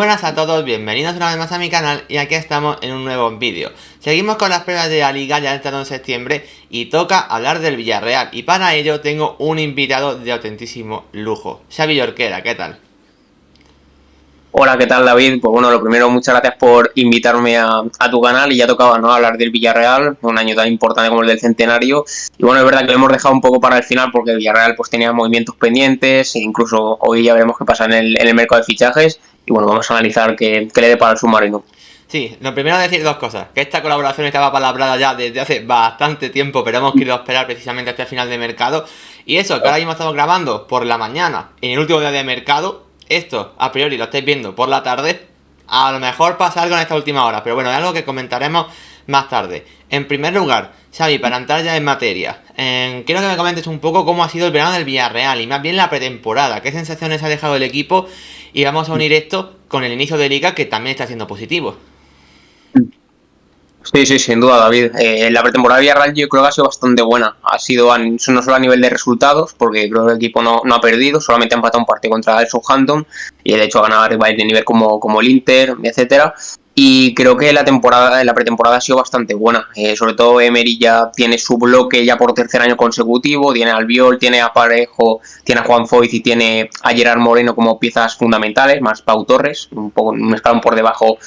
buenas a todos, bienvenidos una vez más a mi canal y aquí estamos en un nuevo vídeo. Seguimos con las pruebas de la Liga, ya entrado en septiembre y toca hablar del Villarreal. Y para ello tengo un invitado de autentísimo lujo, Xavi Jorquera, ¿qué tal? Hola, ¿qué tal, David? Pues bueno, lo primero, muchas gracias por invitarme a tu canal y ya tocaba, ¿no?, hablar del Villarreal, un año tan importante como el del centenario. Y bueno, es verdad que lo hemos dejado un poco para el final porque el Villarreal pues tenía movimientos pendientes e incluso hoy ya veremos qué pasa en el mercado de fichajes y bueno, vamos a analizar qué le depara al submarino. Sí, lo primero decir dos cosas, que esta colaboración estaba palabrada ya desde hace bastante tiempo, pero hemos querido esperar precisamente hasta el final de mercado. Y eso, que ahora mismo estamos grabando por la mañana, en el último día de mercado. Esto, a priori, lo estáis viendo por la tarde. A lo mejor pasa algo en esta última hora, pero bueno, es algo que comentaremos más tarde. En primer lugar, Xavi, para entrar ya en materia, quiero que me comentes un poco cómo ha sido el verano del Villarreal y más bien la pretemporada, qué sensaciones ha dejado el equipo, y vamos a unir esto con el inicio de liga, que también está siendo positivo. Sí, sí, sin duda, David. La pretemporada de Villarreal yo creo que ha sido bastante buena. Ha sido no solo a nivel de resultados, porque creo que el equipo no ha perdido, solamente ha empatado un partido contra el Southampton y de hecho ha ganado a rivales de nivel como el Inter, etcétera. Y creo que la pretemporada ha sido bastante buena. Sobre todo Emery ya tiene su bloque ya por tercer año consecutivo, tiene a Albiol, tiene a Parejo, tiene a Juan Foyth y tiene a Gerard Moreno como piezas fundamentales, más Pau Torres, un poco un escalón por debajo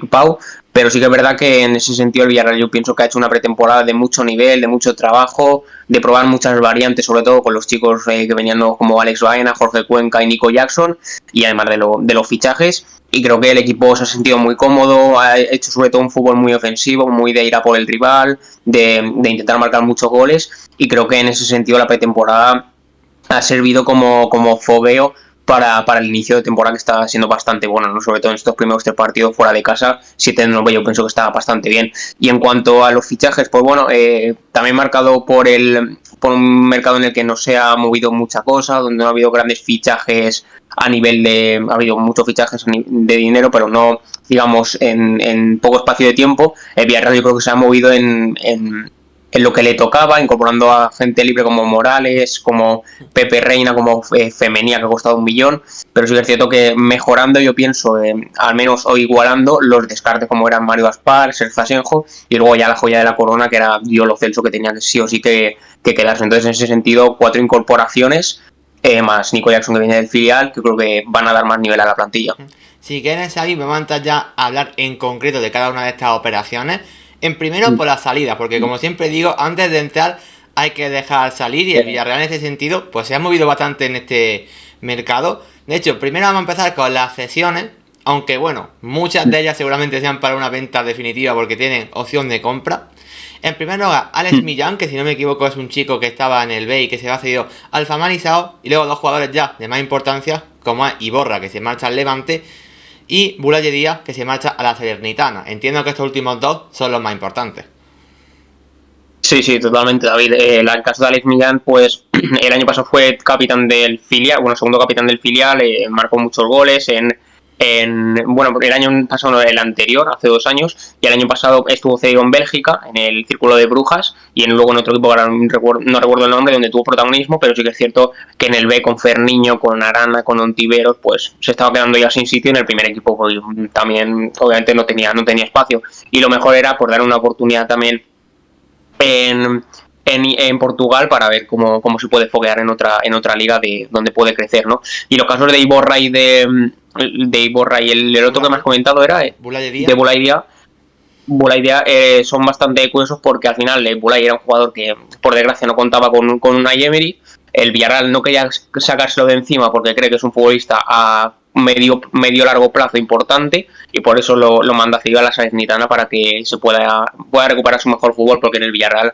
Pau. Pero sí que es verdad que en ese sentido el Villarreal yo pienso que ha hecho una pretemporada de mucho nivel, de mucho trabajo, de probar muchas variantes, sobre todo con los chicos que venían como Alex Baena, Jorge Cuenca y Nico Jackson, y además de los fichajes. Y creo que el equipo se ha sentido muy cómodo, ha hecho sobre todo un fútbol muy ofensivo, muy de ir a por el rival, de intentar marcar muchos goles. Y creo que en ese sentido la pretemporada ha servido como fogueo para el inicio de temporada, que está siendo bastante bueno, ¿no? Sobre todo en estos primeros 3 partidos fuera de casa, 7-9 yo pienso que está bastante bien. Y en cuanto a los fichajes, pues bueno, también marcado por un mercado en el que no se ha movido mucha cosa, donde no ha habido grandes fichajes a nivel de... Ha habido muchos fichajes de dinero, pero no, digamos, en poco espacio de tiempo. El Villarreal yo creo que se ha movido en lo que le tocaba, incorporando a gente libre como Morales, como Pepe Reina, como Femenía, que ha costado 1 millón, pero sí que es cierto que mejorando, yo pienso, al menos o igualando los descartes como eran Mario Aspar, Sergio Asenjo, y luego ya la joya de la corona, que era Diolo Celso, que tenía que sí o sí que quedarse. Entonces, en ese sentido, 4 incorporaciones, más Nico Jackson, que viene del filial, que creo que van a dar más nivel a la plantilla. Si quieres, Xavi, vamos a entrar ya a hablar en concreto de cada una de estas operaciones. En primero por la salida, porque como siempre digo, antes de entrar hay que dejar salir, y el Villarreal en ese sentido pues se ha movido bastante en este mercado. De hecho, primero vamos a empezar con las cesiones, aunque bueno, muchas de ellas seguramente sean para una venta definitiva porque tienen opción de compra. En primer lugar, Alex Millán, que si no me equivoco es un chico que estaba en el B y que se va cedido al Famalicao. Y luego dos jugadores ya de más importancia, como es Iborra, que se marcha al Levante, y Boulaye Díaz, que se marcha a la Salernitana. Entiendo que estos últimos dos son los más importantes. Sí, sí, totalmente, David. El caso de Alex Millán, pues el año pasado fue capitán del filial, bueno, segundo capitán del filial, marcó muchos goles bueno, el año pasado, no, el anterior, hace 2 años, y el año pasado estuvo cedido en Bélgica, en el Círculo de Brujas, y luego en otro equipo, no recuerdo el nombre, donde tuvo protagonismo, pero sí que es cierto que en el B, con Ferniño, con Arana, con Ontiveros, pues se estaba quedando ya sin sitio en el primer equipo, porque también obviamente no tenía espacio, y lo mejor era por dar una oportunidad también en Portugal para ver cómo se puede foguear en otra liga donde puede crecer, ¿no? Y los casos de Iborra y de Iborra y el otro que me has comentado era de Boulaye, son bastante curiosos porque al final Boulaye era un jugador que por desgracia no contaba con Unai Emery. El Villarreal no quería sacárselo de encima porque cree que es un futbolista a medio largo plazo importante, y por eso lo manda a la Salernitana para que se pueda recuperar su mejor fútbol, porque en el Villarreal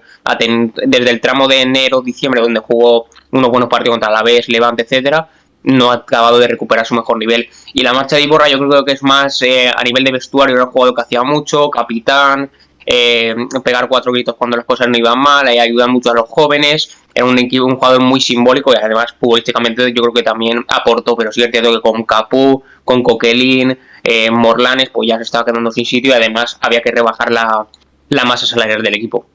desde el tramo de enero-diciembre, donde jugó unos buenos partidos contra Alavés, Levante, etcétera, no ha acabado de recuperar su mejor nivel. Y la marcha de Iborra yo creo que es más a nivel de vestuario, era un jugador que hacía mucho, capitán, pegar 4 gritos cuando las cosas no iban mal, ayudar mucho a los jóvenes. Era un jugador muy simbólico, y además futbolísticamente yo creo que también aportó, pero sí es cierto que con Capú, con Coquelin, Morlanes, pues ya se estaba quedando sin sitio, y además había que rebajar la masa salarial del equipo.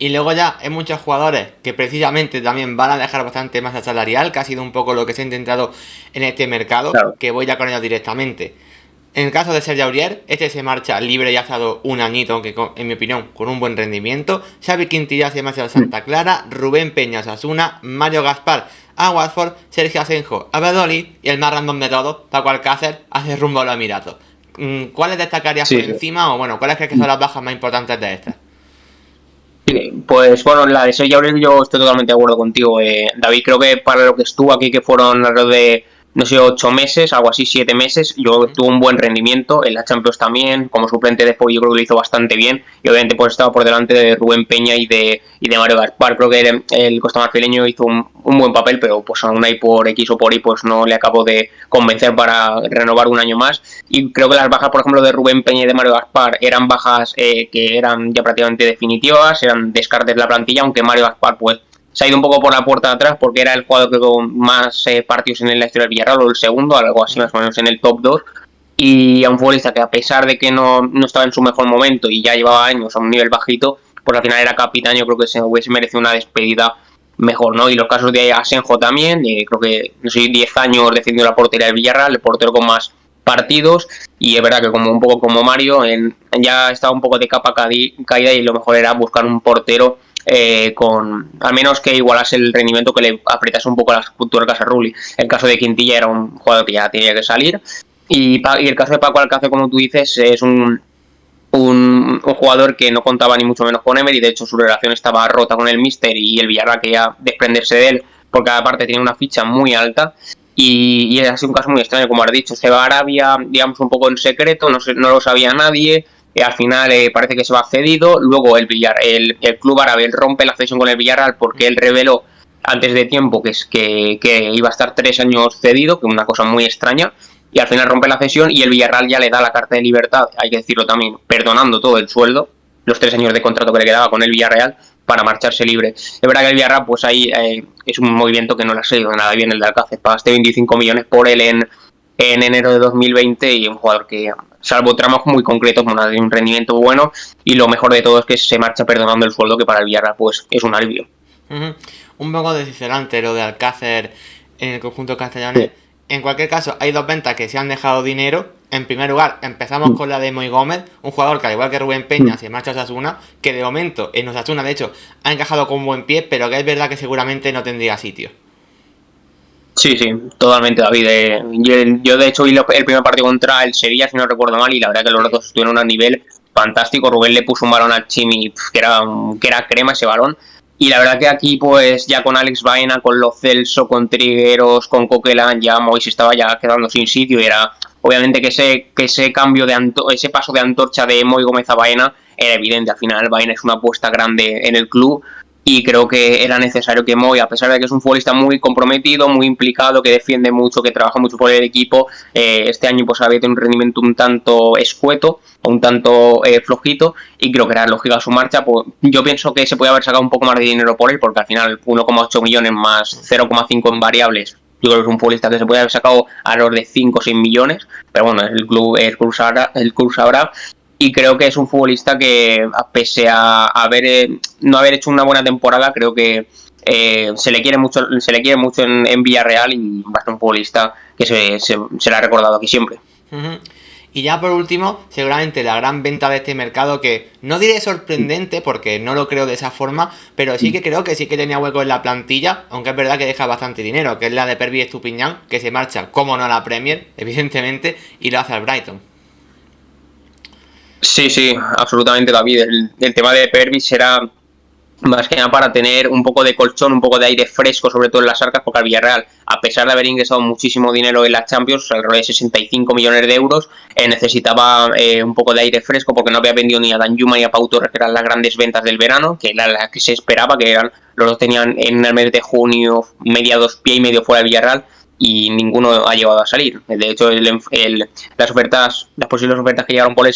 Y luego ya hay muchos jugadores que precisamente también van a dejar bastante masa salarial, que ha sido un poco lo que se ha intentado en este mercado, Claro. que voy ya con ellos directamente. En el caso de Sergi Aurier, este se marcha libre y ha estado un añito, aunque en mi opinión con un buen rendimiento. Xavi Quintilla se marcha al Santa Clara, Rubén Peña a Osasuna, Mario Gaspar a Watford, Sergio Asenjo a Valladolid y el más random de todos, Paco Alcácer, hace rumbo a los Emiratos. ¿Cuáles destacarías por encima o bueno, cuáles crees que son las bajas más importantes de estas? Sí, pues bueno, la de Sergio Aurier yo estoy totalmente de acuerdo contigo, David. Creo que para lo que estuvo aquí, que fueron alrededor de, no sé, 8 meses, algo así, 7 meses, yo tuvo un buen rendimiento. En la Champions también, como suplente de Pogba, yo creo que lo hizo bastante bien. Y obviamente pues estaba por delante de Rubén Peña y de Mario Gaspar. Creo que el costamarfileño hizo un buen papel, pero pues aún ahí por X o por Y pues no le acabo de convencer para renovar un año más. Y creo que las bajas, por ejemplo, de Rubén Peña y de Mario Gaspar eran bajas que eran ya prácticamente definitivas, eran descartes de la plantilla, aunque Mario Gaspar pues se ha ido un poco por la puerta de atrás porque era el jugador que con más partidos en la historia del Villarreal, o el segundo, algo así más o menos en el top 2. Y a un futbolista que a pesar de que no estaba en su mejor momento y ya llevaba años a un nivel bajito, pues al final era capitán. Yo creo que se hubiese merecido una despedida mejor, ¿no? Y los casos de Asenjo también, creo que, no sé, 10 años defendiendo la portería del Villarreal, el portero con más partidos, y es verdad que como un poco como Mario, ya estaba un poco de capa caída y lo mejor era buscar un portero con al menos que igualase el rendimiento, que le apretase un poco las tuercas a Rulli. El caso de Quintilla era un jugador que ya tenía que salir, y el caso de Paco Alcácer, como tú dices, es un jugador que no contaba ni mucho menos con Emery. De hecho su relación estaba rota con el míster y el Villarreal quería desprenderse de él porque aparte tenía una ficha muy alta. Y ha sido un caso muy extraño, como has dicho. Se va a Arabia, digamos, un poco en secreto, no lo sabía nadie. Al final parece que se va cedido. Luego el club árabe rompe la cesión con el Villarreal porque él reveló antes de tiempo que iba a estar 3 años cedido, que es una cosa muy extraña. Y al final rompe la cesión y el Villarreal ya le da la carta de libertad, hay que decirlo también, perdonando todo el sueldo, los 3 años de contrato que le quedaba con el Villarreal, para marcharse libre. Es verdad que el Villarreal, pues ahí es un movimiento que no le ha salido nada bien el de Alcácer. Pagaste 25 millones por él en enero de 2020 y un jugador que, salvo tramos muy concretos, de un rendimiento bueno, y lo mejor de todo es que se marcha perdonando el sueldo, que para el Villarreal pues es un alivio. Un poco decepcionante lo de Alcácer en el conjunto castellano. Sí. En cualquier caso, hay dos ventas que se han dejado dinero. En primer lugar, empezamos con la de Moi Gómez, un jugador que al igual que Rubén Peña se marcha a Osasuna, que de momento en Osasuna de hecho ha encajado con buen pie, pero que es verdad que seguramente no tendría sitio. Sí, totalmente, David. Yo de hecho vi el primer partido contra el Sevilla, si no recuerdo mal, y la verdad que los dos estuvieron a un nivel fantástico. Rubén le puso un balón al Chimi que era crema ese balón. Y la verdad que aquí, pues ya con Alex Baena, con Lo Celso, con Trigueros, con Coquelin, ya Mois estaba ya quedando sin sitio. Y era obviamente que ese cambio ese paso de antorcha de Moi Gómez a Baena era evidente. Al final Baena es una apuesta grande en el club y creo que era necesario que Moi, a pesar de que es un futbolista muy comprometido, muy implicado, que defiende mucho, que trabaja mucho por el equipo, este año pues había tenido un rendimiento un tanto escueto, un tanto flojito, y creo que era lógica su marcha. Pues yo pienso que se podía haber sacado un poco más de dinero por él, porque al final 1,8 millones más 0,5 en variables, yo creo que es un futbolista que se puede haber sacado a los de 5 o 6 millones, pero bueno, el club sabrá. Y creo que es un futbolista que, pese a no haber hecho una buena temporada, creo que se le quiere mucho en Villarreal, y va a ser un futbolista que se le ha recordado aquí siempre. Y ya por último, seguramente la gran venta de este mercado, que no diré sorprendente porque no lo creo de esa forma, pero sí que creo que sí que tenía hueco en la plantilla, aunque es verdad que deja bastante dinero, que es la de Pervis Estupiñán, que se marcha, como no, a la Premier, evidentemente, y lo hace al Brighton. Sí, absolutamente, David. El tema de Pervis era más que nada para tener un poco de colchón, un poco de aire fresco, sobre todo en las arcas, porque al Villarreal, a pesar de haber ingresado muchísimo dinero en las Champions, alrededor de 65 millones de euros, necesitaba un poco de aire fresco, porque no había vendido ni a Danjuma ni a Pau Torres, que eran las grandes ventas del verano, que era la que se esperaba, que eran los dos tenían en el mes de junio mediados pie y medio fuera del Villarreal, y ninguno ha llegado a salir. De hecho, las posibles ofertas que llegaron por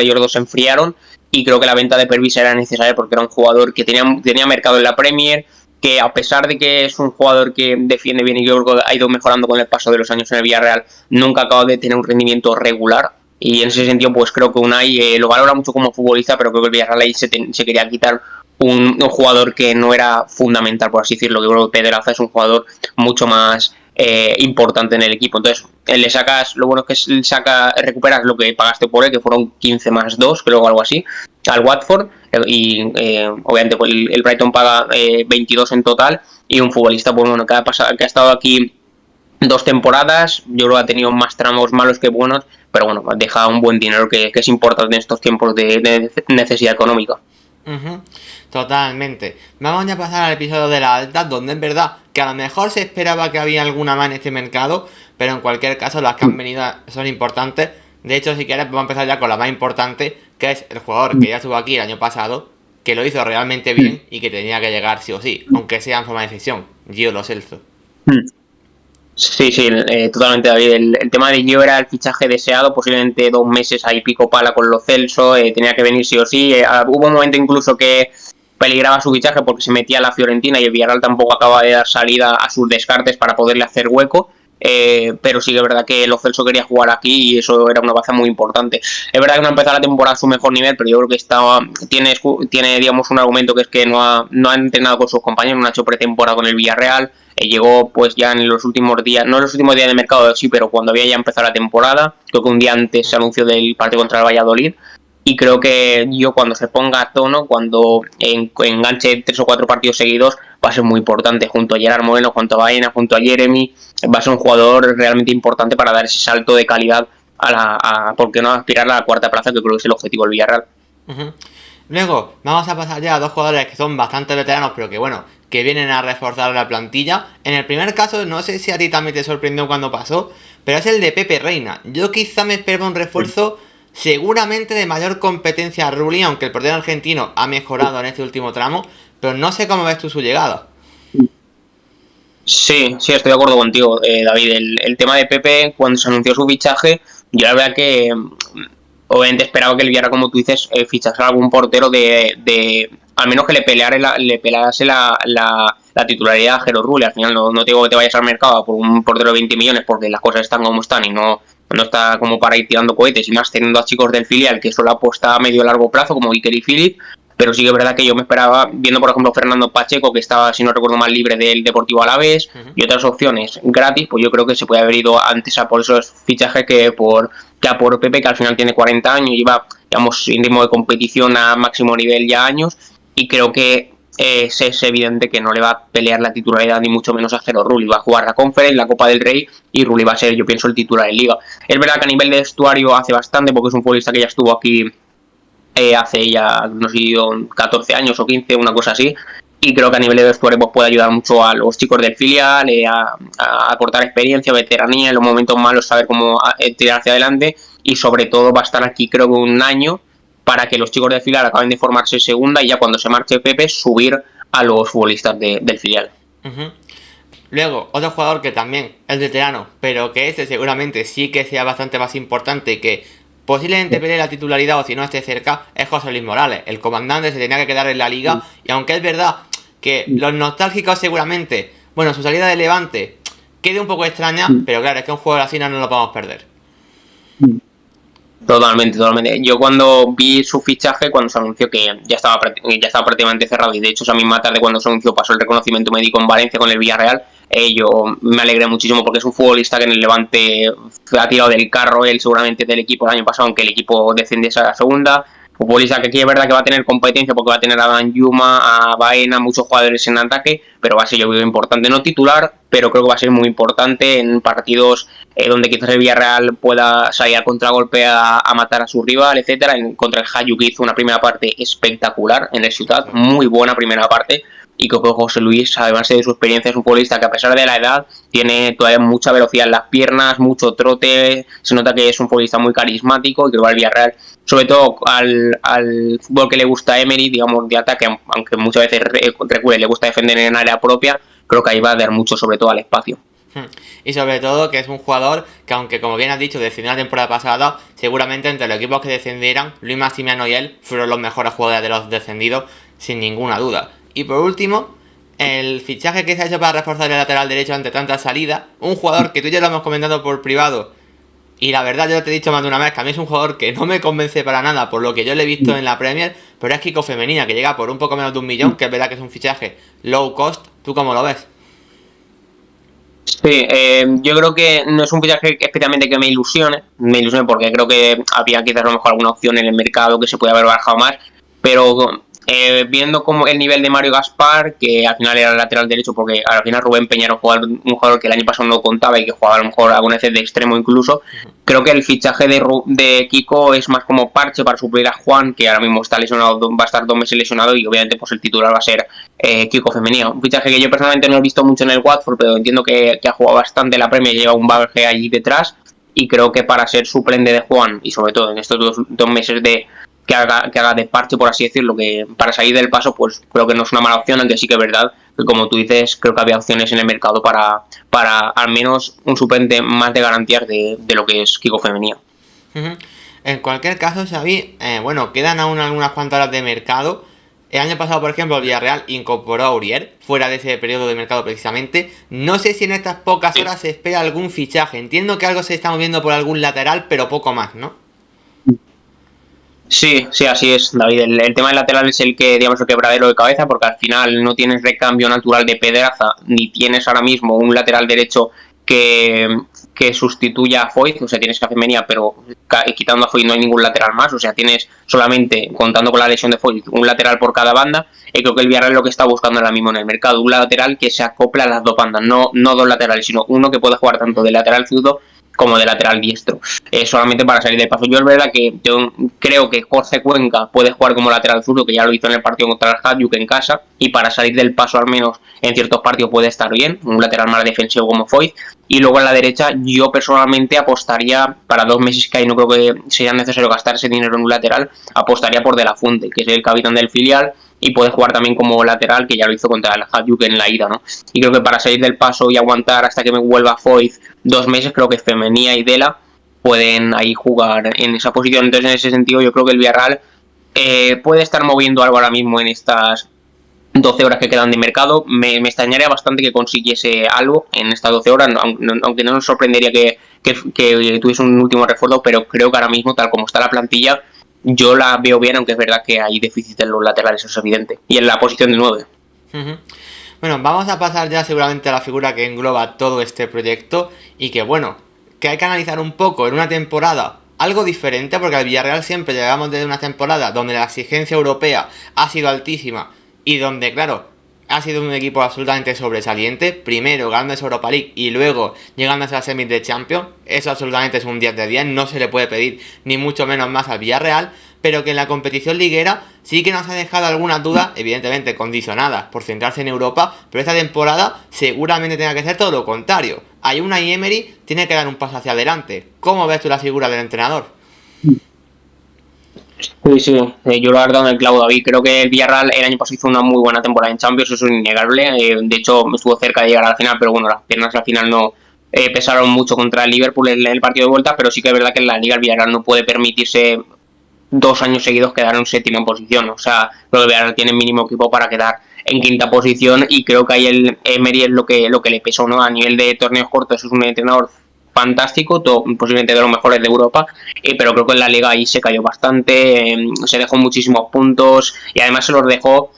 ellos dos se enfriaron, y creo que la venta de Pervis era necesaria porque era un jugador que tenía mercado en la Premier, que a pesar de que es un jugador que defiende bien y yo creo que ha ido mejorando con el paso de los años en el Villarreal, nunca acaba de tener un rendimiento regular, y en ese sentido pues creo que Unai lo valora mucho como futbolista, pero creo que el Villarreal ahí se quería quitar un jugador que no era fundamental, por así decirlo. Yo creo que Pedraza es un jugador mucho más importante en el equipo. Entonces, le sacas, lo bueno es que recuperas lo que pagaste por él, que fueron 15 más 2, creo, algo así, al Watford, y obviamente pues, el Brighton paga 22 en total, y un futbolista pues, bueno, que ha estado aquí 2 temporadas, yo creo que ha tenido más tramos malos que buenos, pero bueno, deja un buen dinero que es importante en estos tiempos de necesidad económica. Totalmente. Vamos ya a pasar al episodio de la alta, donde es verdad que a lo mejor se esperaba que había alguna más en este mercado, pero en cualquier caso las que han venido son importantes. De hecho, si quieres, vamos a empezar ya con la más importante, que es el jugador que ya estuvo aquí el año pasado, que lo hizo realmente bien y que tenía que llegar sí o sí, aunque sea en forma de decisión, Gio Lo Celso. Sí, totalmente, David. El tema de Gio era el fichaje deseado, posiblemente 2 meses ahí pico pala con Lo Celso, tenía que venir sí o sí. Hubo un momento incluso que peligraba su fichaje porque se metía a la Fiorentina y el Villarreal tampoco acaba de dar salida a sus descartes para poderle hacer hueco. Pero sí que es verdad que Lo Celso quería jugar aquí y eso era una baza muy importante. Es verdad que no ha empezado la temporada a su mejor nivel, pero yo creo que tiene digamos un argumento, que es que no ha entrenado con sus compañeros, no ha hecho pretemporada con el Villarreal. Llegó pues ya en los últimos días, no en los últimos días de mercado, sí, pero cuando había ya empezado la temporada, creo que un día antes se anunció del partido contra el Valladolid. Y creo que yo cuando se ponga a tono, cuando enganche 3 o 4 partidos seguidos, va a ser muy importante, junto a Gerard Moreno, junto a Baena, junto a Jeremy. Va a ser un jugador realmente importante para dar ese salto de calidad ¿por qué no aspirar a la 4ª plaza, que creo que es el objetivo del Villarreal? Luego, vamos a pasar ya a 2 jugadores que son bastante veteranos, pero que bueno, que vienen a reforzar la plantilla. En el primer caso, no sé si a ti también te sorprendió cuando pasó, pero es el de Pepe Reina. Yo quizá me esperaba un refuerzo seguramente de mayor competencia a Rulli, aunque el portero argentino ha mejorado en este último tramo, pero no sé cómo ves tú su llegada. Sí, estoy de acuerdo contigo, David. El tema de Pepe, cuando se anunció su fichaje, yo la verdad que obviamente esperaba que el Villarreal, como tú dices, fichase a algún portero de al menos que le pelease la titularidad a Jero Rulli. Al final no te digo que te vayas al mercado por un portero de 20 millones porque las cosas están como están y no está como para ir tirando cohetes, y más teniendo a chicos del filial que solo apuesta a medio largo plazo como Iker y Philip. Pero sí que es verdad que yo me esperaba, viendo por ejemplo Fernando Pacheco, que estaba, si no recuerdo mal, libre del Deportivo Alavés, y otras opciones gratis, pues yo creo que se puede haber ido antes a por esos fichajes que por Pepe, que al final tiene 40 años, lleva, digamos, sin ritmo de competición a máximo nivel ya años, y creo que es evidente que no le va a pelear la titularidad ni mucho menos a Jero Rulli. Va a jugar la Conference, la Copa del Rey, y Rulli va a ser, yo pienso, el titular en Liga. Es verdad que a nivel de vestuario hace bastante, porque es un futbolista que ya estuvo aquí hace ya, no sé, 14 años o 15, una cosa así, y creo que a nivel de vestuario pues, puede ayudar mucho a los chicos del filial, a aportar experiencia, veteranía, en los momentos malos saber cómo tirar hacia adelante, y sobre todo va a estar aquí creo que un año para que los chicos del filial acaben de formarse segunda, y ya cuando se marche Pepe subir a los futbolistas del filial. Luego, otro jugador que también es veterano, pero que este seguramente sí que sea bastante más importante y que posiblemente pelee la titularidad o si no esté cerca, es José Luis Morales. El comandante se tenía que quedar en la liga, y aunque es verdad que los nostálgicos seguramente, bueno, su salida de Levante quede un poco extraña, pero claro, es que un jugador así no lo podemos perder. Totalmente. Yo cuando vi su fichaje, cuando se anunció que ya estaba prácticamente cerrado, y de hecho esa misma tarde cuando se anunció pasó el reconocimiento médico en Valencia con el Villarreal, yo me alegré muchísimo porque es un futbolista que en el Levante ha tirado del carro, él seguramente del equipo el año pasado, aunque el equipo descendiese a la segunda. Un futbolista que aquí es verdad que va a tener competencia porque va a tener a Dan Yuma, a Baena, muchos jugadores en ataque, pero va a ser, yo creo, importante, no titular, pero creo que va a ser muy importante en partidos donde quizás el Villarreal pueda salir a contragolpe a matar a su rival, etcétera. Contra el Hajduk, que hizo una primera parte espectacular en el Ciutat, muy buena primera parte, y creo que José Luis, además de su experiencia, es un futbolista que a pesar de la edad tiene todavía mucha velocidad en las piernas, mucho trote, se nota que es un futbolista muy carismático, y creo que el Villarreal, sobre todo al fútbol que le gusta a Emery, digamos, de ataque, aunque muchas veces le gusta defender en área propia, creo que ahí va a dar mucho, sobre todo al espacio. Y sobre todo que es un jugador que, aunque como bien has dicho descendió la temporada pasada, seguramente entre los equipos que descendieran, Luis Massimiano y él fueron los mejores jugadores de los descendidos, sin ninguna duda. Y por último, el fichaje que se ha hecho para reforzar el lateral derecho ante tantas salidas, un jugador que tú y yo lo hemos comentado por privado, y la verdad yo te he dicho más de una vez que a mí es un jugador que no me convence para nada por lo que yo le he visto en la Premier, pero es Kiko Femenía, que llega por un poco menos de 1 millón, que es verdad que es un fichaje low cost. ¿Tú cómo lo ves? Sí, yo creo que no es un fichaje especialmente que me ilusione porque creo que había quizás a lo mejor alguna opción en el mercado que se puede haber bajado más, pero viendo como el nivel de Mario Gaspar, que al final era el lateral derecho, porque al final Rubén Peña era un jugador que el año pasado no contaba y que jugaba a lo mejor alguna vez de extremo incluso, creo que el fichaje de Kiko es más como parche para suplir a Juan, que ahora mismo está lesionado, va a estar 2 meses lesionado y obviamente pues el titular va a ser Kiko Femenía. Un fichaje que yo personalmente no he visto mucho en el Watford, pero entiendo que ha jugado bastante la Premier, lleva un bagaje allí detrás y creo que para ser suplente de Juan y sobre todo en estos dos meses de que haga de parche, por así decirlo, que para salir del paso, pues creo que no es una mala opción, aunque sí que es verdad que, como tú dices, creo que había opciones en el mercado para al menos un suplente más de garantías de lo que es Kiko Femenía. En cualquier caso, Xavi, bueno, quedan aún algunas cuantas horas de mercado. El año pasado, por ejemplo, el Villarreal incorporó a Uriel, fuera de ese periodo de mercado precisamente. No sé si en estas pocas horas se espera algún fichaje. Entiendo que algo se está moviendo por algún lateral, pero poco más, ¿no? Sí, así es, David. El tema del lateral es el que, digamos, el quebradero de cabeza, porque al final no tienes recambio natural de Pedraza, ni tienes ahora mismo un lateral derecho que sustituya a Foyth, o sea, tienes a Femenía, pero quitando a Foyth no hay ningún lateral más, o sea, tienes solamente, contando con la lesión de Foyth, un lateral por cada banda, y creo que el Villarreal es lo que está buscando ahora mismo en el mercado, un lateral que se acopla a las dos bandas, no dos laterales, sino uno que puede jugar tanto de lateral zurdo como de lateral diestro, solamente para salir del paso. Yo es verdad que yo creo que Jorge Cuenca puede jugar como lateral zurdo, que ya lo hizo en el partido contra el Hajduk en casa, y para salir del paso al menos en ciertos partidos puede estar bien, un lateral más defensivo como Foyth. Y luego en la derecha yo personalmente apostaría, para 2 meses que hay, no creo que sea necesario gastar ese dinero en un lateral, apostaría por De La Fuente, que es el capitán del filial y puede jugar también como lateral, que ya lo hizo contra el Hajduk en la ida, ¿no? Y creo que para salir del paso y aguantar hasta que me vuelva Foyth 2 meses, creo que Femenía y Dela pueden ahí jugar en esa posición. Entonces, en ese sentido, yo creo que el Villarreal puede estar moviendo algo ahora mismo en estas 12 horas que quedan de mercado. Me extrañaría bastante que consiguiese algo en estas 12 horas, aunque no nos sorprendería que tuviese un último refuerzo, pero creo que ahora mismo, tal como está la plantilla, yo la veo bien, aunque es verdad que hay déficit en los laterales, eso es evidente. Y en la posición de 9. Bueno, vamos a pasar ya seguramente a la figura que engloba todo este proyecto y que, bueno, que hay que analizar un poco en una temporada algo diferente, porque al Villarreal siempre llegamos desde una temporada donde la exigencia europea ha sido altísima y donde, claro, ha sido un equipo absolutamente sobresaliente, primero ganando esa Europa League y luego llegando a esa semis de Champions. Eso absolutamente es un 10 de 10, no se le puede pedir ni mucho menos más al Villarreal, pero que en la competición liguera sí que nos ha dejado algunas dudas, evidentemente condicionadas por centrarse en Europa, pero esta temporada seguramente tenga que ser todo lo contrario. Hay una y Emery tiene que dar un paso hacia adelante. ¿Cómo ves tú la figura del entrenador? Sí, yo la verdad en el clavo, David. Creo que el Villarreal el año pasado hizo una muy buena temporada en Champions, eso es innegable. De hecho, estuvo cerca de llegar a la final, pero bueno, las piernas al final no pesaron mucho contra el Liverpool en el partido de vuelta, pero sí que es verdad que en la Liga el Villarreal no puede permitirse 2 años seguidos quedar en séptima posición. O sea, creo que el Villarreal tiene mínimo equipo para quedar en quinta posición y creo que ahí el Emery es lo que le pesó, ¿no? A nivel de torneos cortos es un entrenador fantástico, posiblemente de los mejores de Europa, pero creo que en la Liga ahí se cayó bastante, se dejó muchísimos puntos y además se los dejó,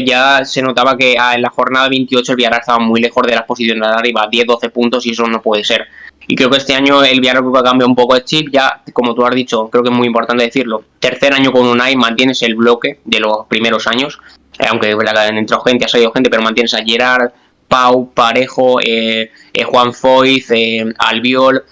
ya se notaba que en la jornada 28 el Villarreal estaba muy lejos de las posiciones de arriba, 10-12 puntos y eso no puede ser. Y creo que este año el Villarreal creo que ha cambiado un poco de chip, ya como tú has dicho, creo que es muy importante decirlo, tercer año con Unai, mantienes el bloque de los primeros años, aunque han entrado gente, ha salido gente, pero mantienes a Gerard, Pau, Parejo, Juan Foyth, Albiol,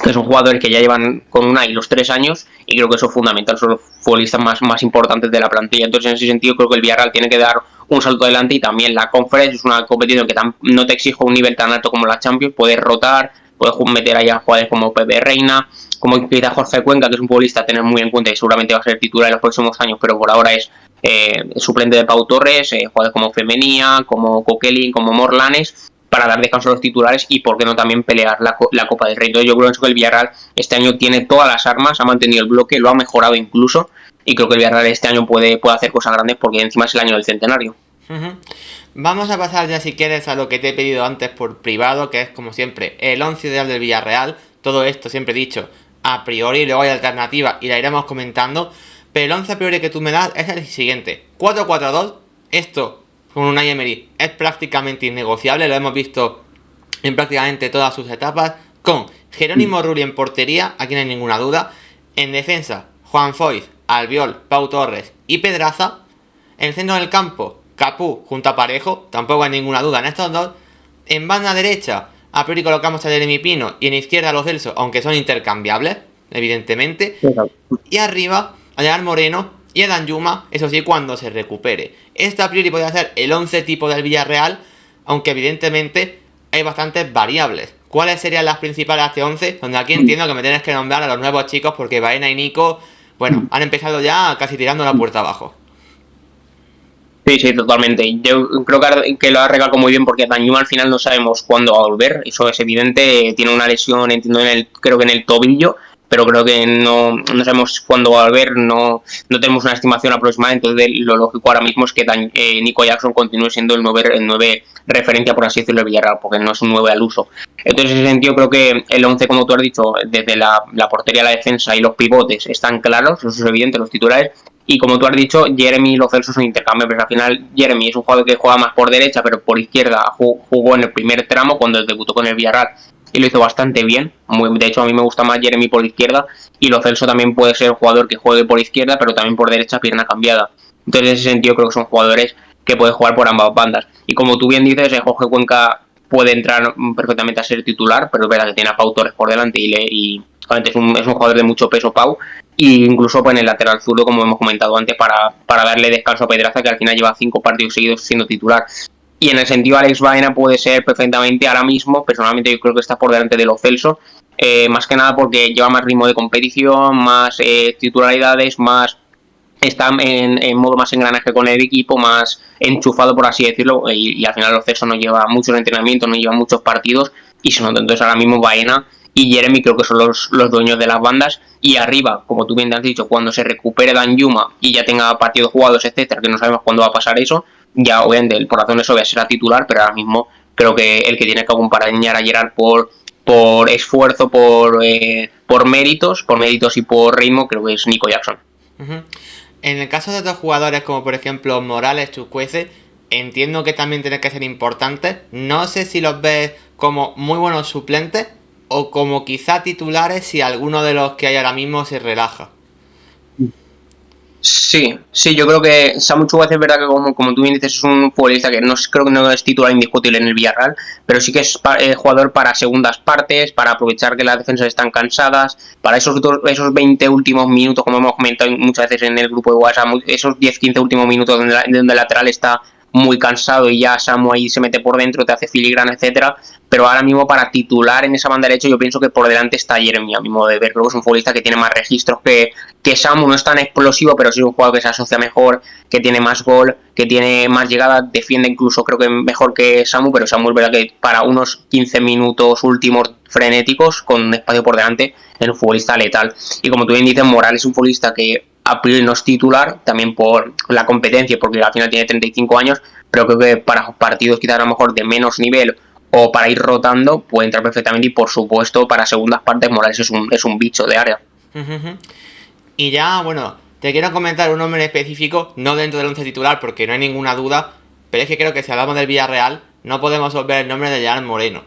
que son jugadores que ya llevan con Unai los 3 años y creo que eso es fundamental, son los futbolistas más importantes de la plantilla. Entonces, en ese sentido, creo que el Villarreal tiene que dar un salto adelante y también la Conference es una competición que no te exige un nivel tan alto como la Champions, puedes rotar, puedes meter ahí a jugadores como Pepe Reina, como quizá Jorge Cuenca, que es un futbolista a tener muy en cuenta y seguramente va a ser titular en los próximos años, pero por ahora es suplente de Pau Torres, jugadores como Femenía, como Coquelin, como Morlanes, para dar descanso a los titulares y por qué no también pelear la Copa del Rey. Entonces yo creo que el Villarreal este año tiene todas las armas, ha mantenido el bloque, lo ha mejorado incluso y creo que el Villarreal este año puede hacer cosas grandes porque encima es el año del centenario. Vamos a pasar ya si quieres a lo que te he pedido antes por privado, que es como siempre el 11 ideal del Villarreal. Todo esto siempre he dicho a priori, luego hay alternativas y la iremos comentando. Pero el 11 a priori que tú me das es el siguiente. 4-4-2. Esto, con Unai Emery, es prácticamente innegociable. Lo hemos visto en prácticamente todas sus etapas. Con Jerónimo Rulli en portería, aquí no hay ninguna duda. En defensa, Juan Foyth, Albiol, Pau Torres y Pedraza. En el centro del campo, Capú junto a Parejo, tampoco hay ninguna duda en estos dos. En banda derecha, a priori colocamos a Jeremy Pino y en izquierda a Lo Celso, aunque son intercambiables, evidentemente. Y arriba, a Gerard Moreno y a Danjuma, eso sí, cuando se recupere. Este a priori podría ser el 11 tipo del Villarreal, aunque evidentemente hay bastantes variables. ¿Cuáles serían las principales de este 11? Donde aquí entiendo que me tienes que nombrar a los nuevos chicos porque Baena y Nico, bueno, han empezado ya casi tirando la puerta abajo. Sí, sí, totalmente. Yo creo que lo ha recalcado muy bien porque Danjuma al final no sabemos cuándo va a volver. Eso es evidente. Tiene una lesión, entiendo, creo que en el tobillo, pero creo que no sabemos cuándo va a volver. No tenemos una estimación aproximada. Entonces, lo lógico ahora mismo es que Nico Jackson continúe siendo el 9 referencia, por así decirlo, de Villarreal, porque no es un 9 al uso. Entonces, en ese sentido, creo que el 11, como tú has dicho, desde la portería, la defensa y los pivotes están claros, eso es evidente, los titulares. Y como tú has dicho, Jeremy y Lo Celso son intercambiables. Al final, Jeremy es un jugador que juega más por derecha, pero por izquierda jugó en el primer tramo cuando debutó con el Villarreal y lo hizo bastante bien. De hecho, a mí me gusta más Jeremy por izquierda y Lo Celso también puede ser un jugador que juegue por izquierda, pero también por derecha, pierna cambiada. Entonces, en ese sentido, creo que son jugadores que pueden jugar por ambas bandas. Y como tú bien dices, Jorge Cuenca puede entrar perfectamente a ser titular, pero es verdad que tiene a Pau Torres por delante y es un jugador de mucho peso, Pau. Y incluso pues, en el lateral zurdo, como hemos comentado antes, para darle descanso a Pedraza, que al final lleva 5 partidos seguidos siendo titular. Y en el sentido, Alex Baena puede ser perfectamente ahora mismo, personalmente yo creo que está por delante de Lo Celso, más que nada porque lleva más ritmo de competición, más titularidades, más está en modo más engranaje con el equipo, más enchufado, por así decirlo, y al final Lo Celso no lleva muchos entrenamientos, no lleva muchos partidos, y se nota. Entonces ahora mismo Baena y Jeremy creo que son los dueños de las bandas. Y arriba, como tú bien te has dicho, cuando se recupere Danjuma y ya tenga partidos jugados, etcétera, que no sabemos cuándo va a pasar eso, ya obviamente por razones obvias será titular, pero ahora mismo creo que el que tiene que acompañar a Gerard por esfuerzo, por méritos y por ritmo, creo que es Nico Jackson. En el caso de otros jugadores como por ejemplo Morales, Chukwueze, entiendo que también tienen que ser importantes. No sé si los ves como muy buenos suplentes o como quizá titulares si alguno de los que hay ahora mismo se relaja. Sí, yo creo que Samu Chukwueze es verdad que como tú bien dices es un futbolista que creo que no es titular indiscutible en el Villarreal, pero sí que es jugador para segundas partes, para aprovechar que las defensas están cansadas, para esos 20 últimos minutos, como hemos comentado muchas veces en el grupo de WhatsApp, esos 10-15 últimos minutos donde el lateral está muy cansado y ya Samu ahí se mete por dentro, te hace filigrana, etcétera. Pero ahora mismo para titular en esa banda derecha yo pienso que por delante está Jeremy, a mi modo de ver. Creo que es un futbolista que tiene más registros que Samu, no es tan explosivo, pero sí es un jugador que se asocia mejor, que tiene más gol, que tiene más llegada, defiende incluso creo que mejor que Samu, pero Samu es verdad que para unos 15 minutos últimos frenéticos con un espacio por delante es un futbolista letal. Y como tú bien dices, Morales es un futbolista que a priori no es titular, también por la competencia, porque al final tiene 35 años, pero creo que para partidos quizás a lo mejor de menos nivel o para ir rotando puede entrar perfectamente, y por supuesto para segundas partes Morales es un bicho de área. Y ya, bueno, te quiero comentar un nombre específico, no dentro del 11 titular porque no hay ninguna duda, pero es que creo que si hablamos del Villarreal no podemos olvidar el nombre de Gerard Moreno.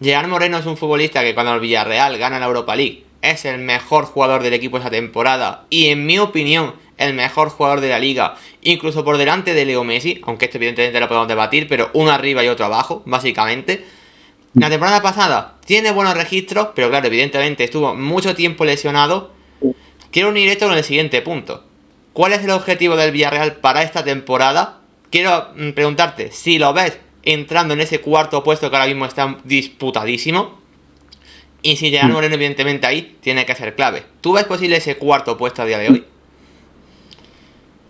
Gerard Moreno es un futbolista que cuando el Villarreal gana la Europa League es el mejor jugador del equipo esa temporada y en mi opinión el mejor jugador de la liga, incluso por delante de Leo Messi, aunque esto evidentemente lo podemos debatir, pero uno arriba y otro abajo, básicamente. La temporada pasada tiene buenos registros, pero claro, evidentemente estuvo mucho tiempo lesionado. Quiero unir esto con el siguiente punto. ¿Cuál es el objetivo del Villarreal para esta temporada? Quiero preguntarte si lo ves entrando en ese cuarto puesto que ahora mismo está disputadísimo. Y si Gerard Moreno, evidentemente, ahí tiene que ser clave. ¿Tú ves posible ese cuarto puesto a día de hoy?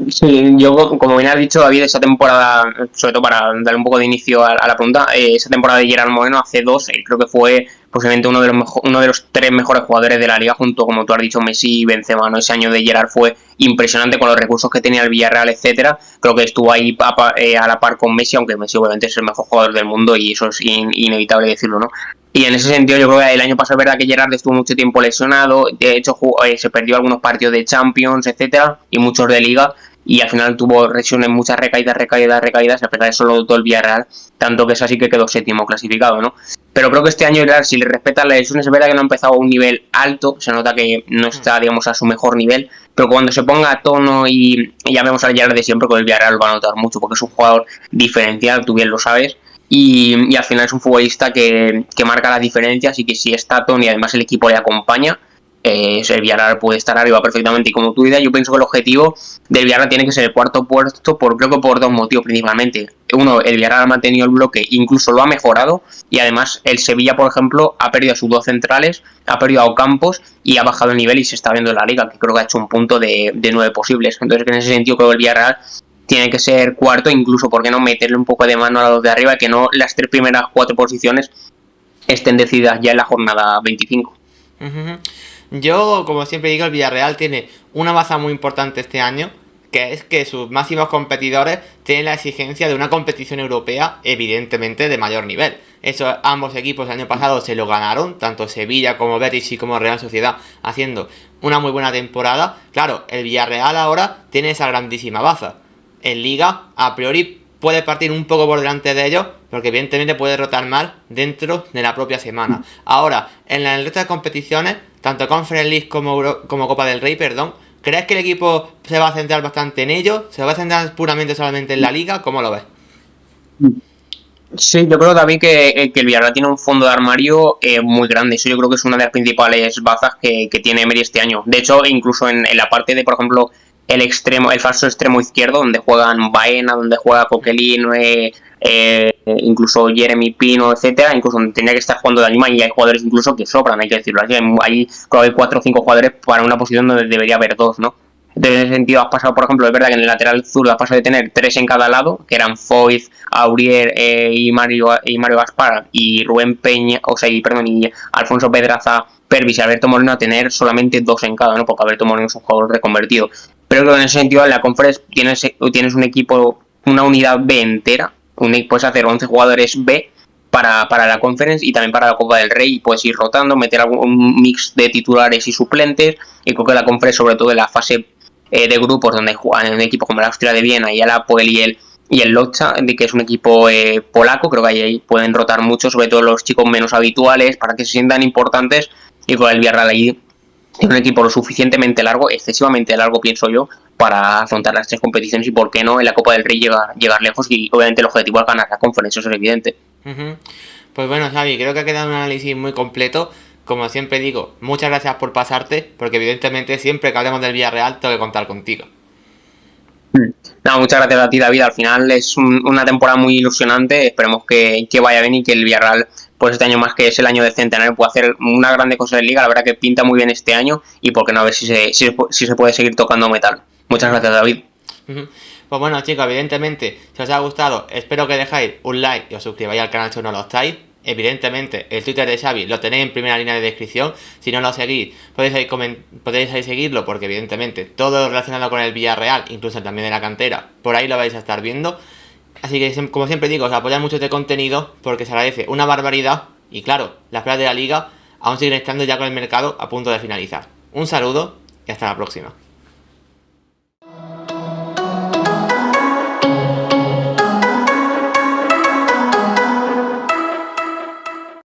Sí, yo como bien has dicho, David, esa temporada, sobre todo para darle un poco de inicio a la pregunta, esa temporada de Gerard Moreno hace 2, creo que fue posiblemente uno de los 3 mejores jugadores de la liga, junto, como tú has dicho, Messi y Benzema, ¿no? Ese año de Gerard fue impresionante con los recursos que tenía el Villarreal, etcétera. Creo que estuvo ahí a la par con Messi, aunque Messi obviamente es el mejor jugador del mundo y eso es inevitable decirlo, ¿no? Y en ese sentido yo creo que el año pasado es verdad que Gerrard estuvo mucho tiempo lesionado, de hecho se perdió algunos partidos de Champions, etcétera, y muchos de Liga, y al final tuvo lesiones, muchas recaídas, y a pesar de eso lo dotó el Villarreal, tanto que es así que quedó séptimo clasificado, ¿no? Pero creo que este año Gerrard, si le respetan las lesiones, es verdad que no ha empezado a un nivel alto, se nota que no está, digamos, a su mejor nivel, pero cuando se ponga a tono y ya vemos al Gerrard de siempre, con el Villarreal lo va a notar mucho, porque es un jugador diferencial, tú bien lo sabes, y al final es un futbolista que marca las diferencias y que si está Tony y además el equipo le acompaña, el Villarreal puede estar arriba perfectamente. Y como tú dices, yo pienso que el objetivo del Villarreal tiene que ser el cuarto puesto, creo que por dos motivos principalmente. Uno, el Villarreal ha mantenido el bloque, incluso lo ha mejorado, y además el Sevilla, por ejemplo, ha perdido a sus dos centrales, ha perdido a Ocampos y ha bajado el nivel y se está viendo en la liga, que creo que ha hecho un punto de 9 posibles. Entonces, en ese sentido, creo que el Villarreal tiene que ser cuarto, incluso, ¿por qué no meterle un poco de mano a los de arriba, que no las tres primeras 4 posiciones estén decididas ya en la jornada 25? Yo, como siempre digo, el Villarreal tiene una baza muy importante este año, que es que sus máximos competidores tienen la exigencia de una competición europea, evidentemente de mayor nivel. Eso ambos equipos el año pasado se lo ganaron, tanto Sevilla como Betis y como Real Sociedad, haciendo una muy buena temporada. Claro, el Villarreal ahora tiene esa grandísima baza. En Liga, a priori, puede partir un poco por delante de ellos, porque evidentemente puede rotar mal dentro de la propia semana. Ahora, en el resto de competiciones, tanto Conference League como Copa del Rey, ¿crees que el equipo se va a centrar bastante en ello? ¿Se va a centrar puramente solamente en la Liga? ¿Cómo lo ves? Sí, yo creo también que el Villarreal tiene un fondo de armario muy grande. Eso yo creo que es una de las principales bazas que tiene Emery este año. De hecho, incluso en la parte de, por ejemplo, el falso extremo izquierdo, donde juegan Baena, donde juega Coquelin, incluso Jeremy Pino, etcétera, incluso donde tendría que estar jugando de Anima, y hay jugadores incluso que sobran, hay que decirlo así. Hay creo que hay 4 o 5 jugadores para una posición donde debería haber 2, ¿no? Entonces, en ese sentido, has pasado, por ejemplo, es verdad que en el lateral zurdo has pasado de tener 3 en cada lado, que eran Foyt, Aurier y Mario Gaspar, y Rubén Peña, y Alfonso Pedraza, Pervis y Alberto Moreno, a tener solamente 2 en cada, ¿no? Porque Alberto Moreno es un jugador reconvertido. Pero creo que en ese sentido, en la Conference tienes un equipo, una unidad B entera, puedes hacer 11 jugadores B para la Conference y también para la Copa del Rey, y puedes ir rotando, meter algún mix de titulares y suplentes, y creo que la Conference, sobre todo en la fase de grupos donde juegan en un equipo como la Austria de Viena y el Apoel y el Lodz, que es un equipo polaco, creo que ahí pueden rotar mucho, sobre todo los chicos menos habituales, para que se sientan importantes, y con el Villarreal ahí tiene un equipo lo suficientemente largo, excesivamente largo pienso yo, para afrontar las 3 competiciones y por qué no en la Copa del Rey llegar lejos, y obviamente el objetivo es ganar la Conference, eso es evidente. Pues bueno, Xavi, creo que ha quedado un análisis muy completo. Como siempre digo, muchas gracias por pasarte, porque evidentemente siempre que hablemos del Villarreal tengo que contar contigo. No, muchas gracias a ti, David. Al final es una temporada muy ilusionante. Esperemos que vaya bien y que el Villarreal, pues este año más que es el año del centenario, pueda hacer una grande cosa en Liga. La verdad que pinta muy bien este año, y por qué no, a ver si se puede seguir tocando metal. Muchas gracias, David. Pues bueno, chicos, evidentemente, si os ha gustado, espero que dejéis un like y os suscribáis al canal si no lo estáis. Evidentemente, el Twitter de Xavi lo tenéis en primera línea de descripción. Si no lo seguís, podéis ahí seguirlo, porque evidentemente todo lo relacionado con el Villarreal, incluso también de la cantera, por ahí lo vais a estar viendo. Así que, como siempre digo, os apoyad mucho este contenido porque se agradece una barbaridad. Y claro, las pruebas de la liga aún siguen estando ya con el mercado a punto de finalizar. Un saludo y hasta la próxima.